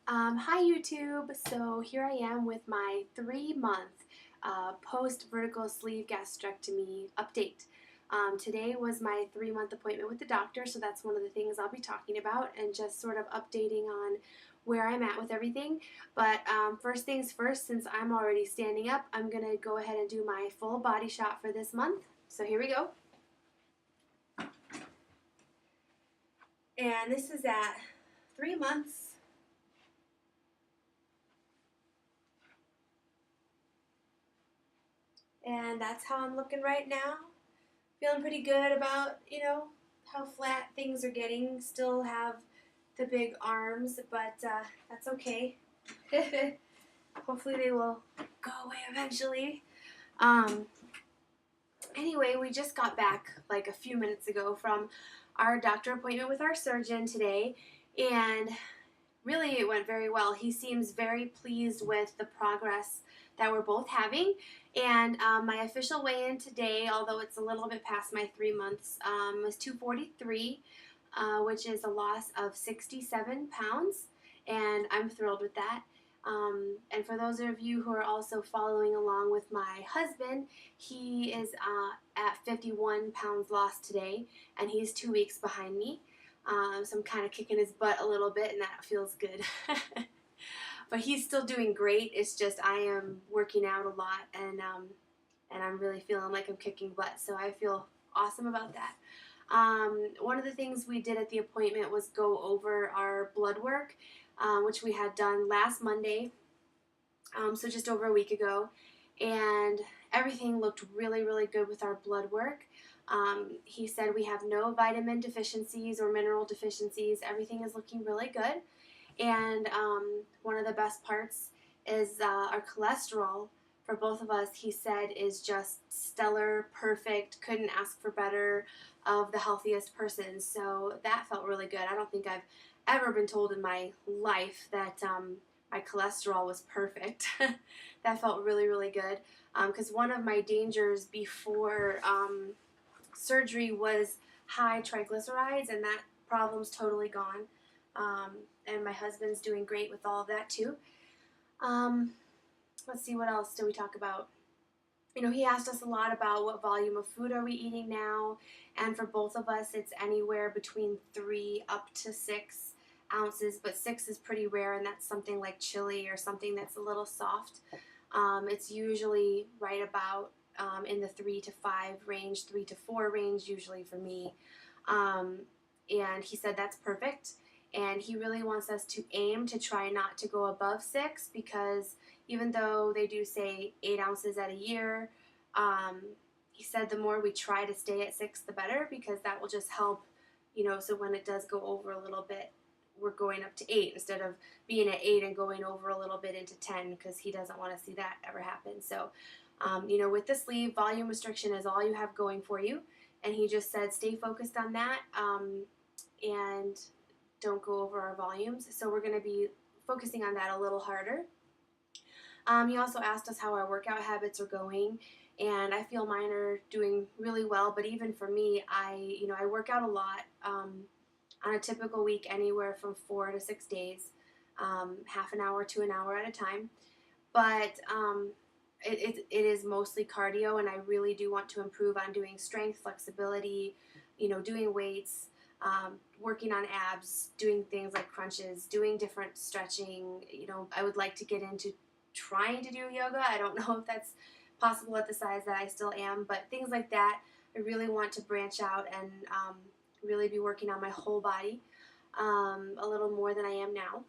Hi YouTube. So here I am with my 3-month post vertical sleeve gastrectomy update. Today was my 3-month appointment with the doctor, so that's one of the things I'll be talking about and just sort of updating on where I'm at with everything. But first things first, since I'm already standing up, I'm going to go ahead and do my full body shot for this month. So here we go. And this is at 3 months. And that's how I'm looking right now. Feeling pretty good about, how flat things are getting. Still have the big arms, but that's okay. Hopefully they will go away eventually. Um, anyway, we just got back like a few minutes ago from our doctor appointment with our surgeon today, and really it went very well. He seems very pleased with the progress that we're both having. And my official weigh-in today, although it's a little bit past my 3 months, was 243, which is a loss of 67 pounds, and I'm thrilled with that. And for those of you who are also following along with my husband, he is at 51 pounds lost today, and he's 2 weeks behind me. So I'm kind of kicking his butt a little bit, and that feels good. But he's still doing great. It's just I am working out a lot, and I'm really feeling like I'm kicking butt. So I feel awesome about that. One of the things we did at the appointment was go over our blood work, which we had done last Monday, so just over a week ago, and everything looked really, really good with our blood work. He said we have no vitamin deficiencies or mineral deficiencies. Everything is looking really good. And one of the best parts is our cholesterol for both of us, he said, is just stellar, perfect, couldn't ask for better, of the healthiest person. So that felt really good. I don't think I've ever been told in my life that my cholesterol was perfect. That felt really, really good. Because one of my dangers before surgery was high triglycerides, and that problem's totally gone. And my husband's doing great with all of that too. Let's see, what else did we talk about? He asked us a lot about what volume of food are we eating now, and for both of us, it's anywhere between 3 up to 6 ounces, but 6 is pretty rare, and that's something like chili or something that's a little soft. It's usually right about in the 3 to 5 range, 3 to 4 range usually for me. And he said that's perfect. And he really wants us to aim to try not to go above 6, because even though they do say 8 ounces at a year, he said the more we try to stay at 6, the better, because that will just help, so when it does go over a little bit, we're going up to 8 instead of being at 8 and going over a little bit into 10, because he doesn't want to see that ever happen. So, with the sleeve, volume restriction is all you have going for you. And he just said stay focused on that, and don't go over our volumes. So we're going to be focusing on that a little harder. He also asked us how our workout habits are going, and I feel mine are doing really well. But even for me, I work out a lot on a typical week, anywhere from 4 to 6 days, half an hour to an hour at a time. But it is mostly cardio, and I really do want to improve on doing strength, flexibility, doing weights, working on abs, doing things like crunches, doing different stretching. I would like to get into trying to do yoga. I don't know if that's possible at the size that I still am, but things like that. I really want to branch out and really be working on my whole body a little more than I am now.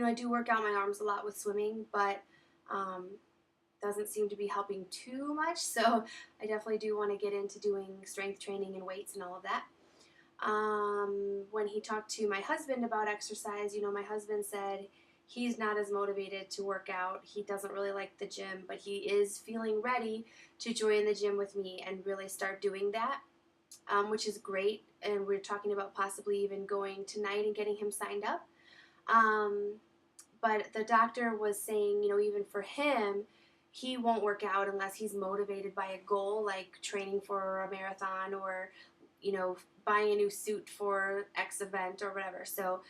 I do work out my arms a lot with swimming, but doesn't seem to be helping too much, so I definitely do want to get into doing strength training and weights and all of that. When he talked to my husband about exercise, my husband said he's not as motivated to work out. He doesn't really like the gym, but he is feeling ready to join the gym with me and really start doing that, which is great. And we're talking about possibly even going tonight and getting him signed up. But the doctor was saying, even for him, he won't work out unless he's motivated by a goal, like training for a marathon or, buying a new suit for X event or whatever. So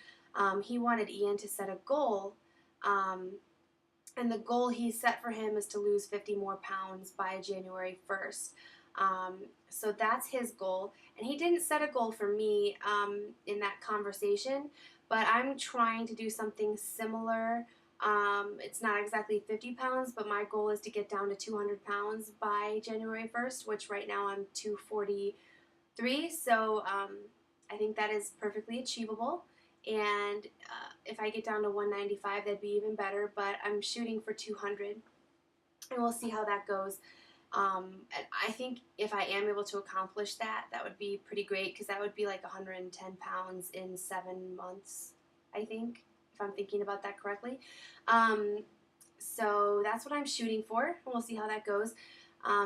He wanted Ian to set a goal, and the goal he set for him is to lose 50 more pounds by January 1st. So that's his goal. And he didn't set a goal for me in that conversation, but I'm trying to do something similar. It's not exactly 50 pounds, but my goal is to get down to 200 pounds by January 1st, which right now I'm 243. So I think that is perfectly achievable. And if I get down to 195, that'd be even better. But I'm shooting for 200, and we'll see how that goes. And I think if I am able to accomplish that, that would be pretty great, because that would be like 110 pounds in 7 months, I think, if I'm thinking about that correctly. So that's what I'm shooting for, and we'll see how that goes.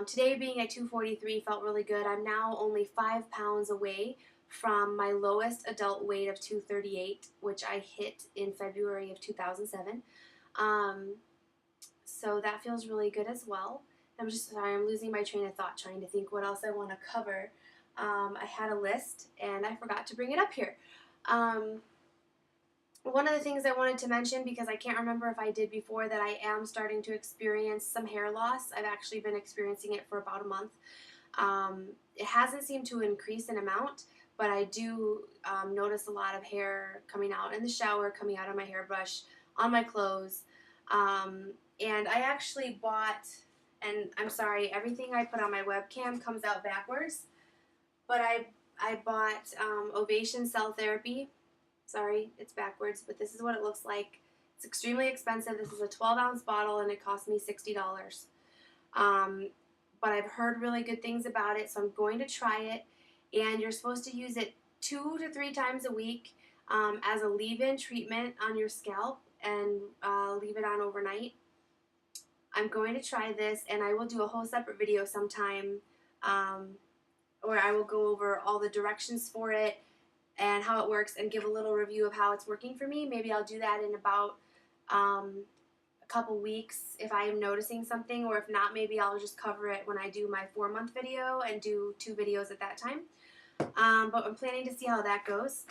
Today being at 243 felt really good. I'm now only 5 pounds away from my lowest adult weight of 238, which I hit in February of 2007. So that feels really good as well. I'm just sorry, I'm losing my train of thought trying to think what else I want to cover. I had a list and I forgot to bring it up here. One of the things I wanted to mention, because I can't remember if I did before, that I am starting to experience some hair loss. I've actually been experiencing it for about a month. It hasn't seemed to increase in amount, but I do notice a lot of hair coming out in the shower, coming out of my hairbrush, on my clothes. And I actually bought, and I'm sorry, everything I put on my webcam comes out backwards, but I bought Ovation Cell Therapy. Sorry, it's backwards, but this is what it looks like. It's extremely expensive. This is a 12-ounce bottle, and it cost me $60. But I've heard really good things about it, so I'm going to try it. And you're supposed to use it 2 to 3 times a week as a leave-in treatment on your scalp, and leave it on overnight. I'm going to try this, and I will do a whole separate video sometime where I will go over all the directions for it and how it works, and give a little review of how it's working for me. Maybe I'll do that in about a couple weeks if I am noticing something, or if not, maybe I'll just cover it when I do my 4-month video and do 2 videos at that time. But I'm planning to see how that goes.